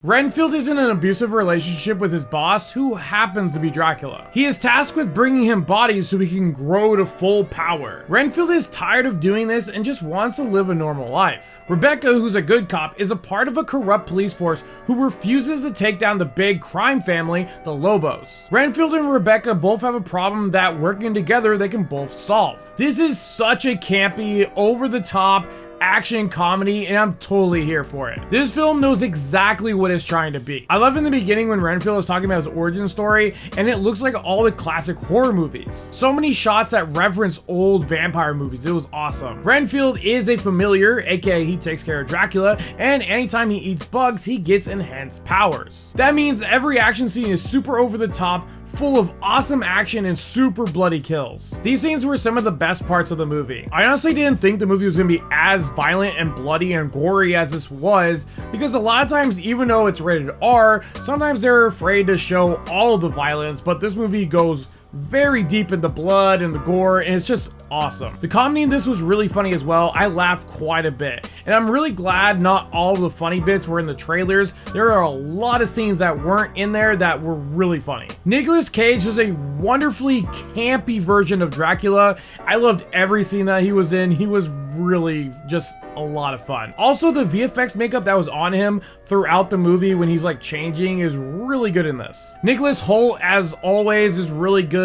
Renfield is in an abusive relationship with his boss, who happens to be Dracula. He is tasked with bringing him bodies so he can grow to full power. Renfield is tired of doing this and just wants to live a normal life. Rebecca, who's a good cop, is a part of a corrupt police force who refuses to take down the big crime family, the Lobos. Renfield and Rebecca both have a problem that working together they can both solve. This is such a campy, over-the-top, action comedy, and I'm totally here for it. This film knows exactly what it's trying to be. I love in the beginning when Renfield is talking about his origin story, and it looks like all the classic horror movies. So many shots that reference old vampire movies, it was awesome. Renfield is a familiar, aka he takes care of Dracula, and anytime he eats bugs, he gets enhanced powers. That means every action scene is super over the top, full of awesome action and super bloody kills. These scenes were some of the best parts of the movie. I honestly didn't think the movie was gonna be as violent and bloody and gory as this was, because a lot of times, even though it's rated R, sometimes they're afraid to show all of the violence, but this movie goes very deep in the blood and the gore, and it's just awesome. The comedy in this was really funny as well. I laughed quite a bit, and I'm really glad not all of the funny bits were in the trailers. There are a lot of scenes that weren't in there that were really funny. Nicolas Cage is a wonderfully campy version of Dracula. I loved every scene that he was in. He was really just a lot of fun. Also, the VFX makeup that was on him throughout the movie when he's like changing is really good in this. Nicholas Hoult, as always, is really good.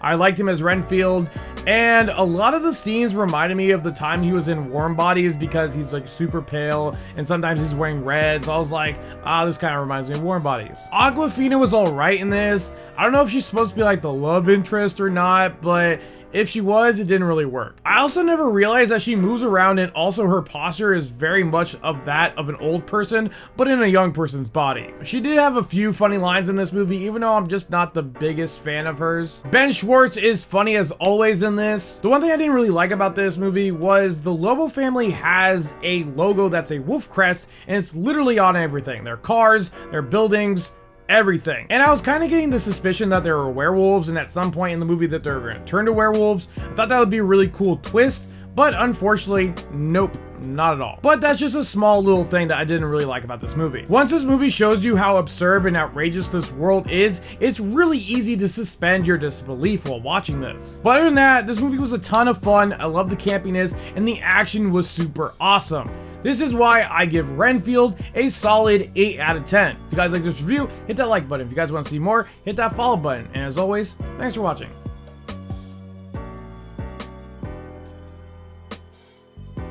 I liked him as Renfield, and a lot of the scenes reminded me of the time he was in Warm Bodies because he's like super pale and sometimes he's wearing red, so I was like, this kind of reminds me of Warm Bodies. Awkwafina was alright in this. I don't know if she's supposed to be like the love interest or not, but if she was, it didn't really work. I also never realized that she moves around, and also her posture is very much of that of an old person, but in a young person's body. She did have a few funny lines in this movie, even though I'm just not the biggest fan of hers. Ben Schwartz is funny as always in this. The one thing I didn't really like about this movie was the Lobo family has a logo that's a wolf crest, and it's literally on everything. Their cars, their buildings, everything. And I was kind of getting the suspicion that there were werewolves, and at some point in the movie that they're going to turn to werewolves. I thought that would be a really cool twist, but unfortunately, nope. Not at all. But that's just a small little thing that I didn't really like about this movie. Once this movie shows you how absurd and outrageous this world is, it's really easy to suspend your disbelief while watching this. But other than that, this movie was a ton of fun. I love the campiness, and the action was super awesome. This is why I give Renfield a solid 8 out of 10. If you guys like this review, hit that like button. If you guys want to see more, hit that follow button. And as always, thanks for watching.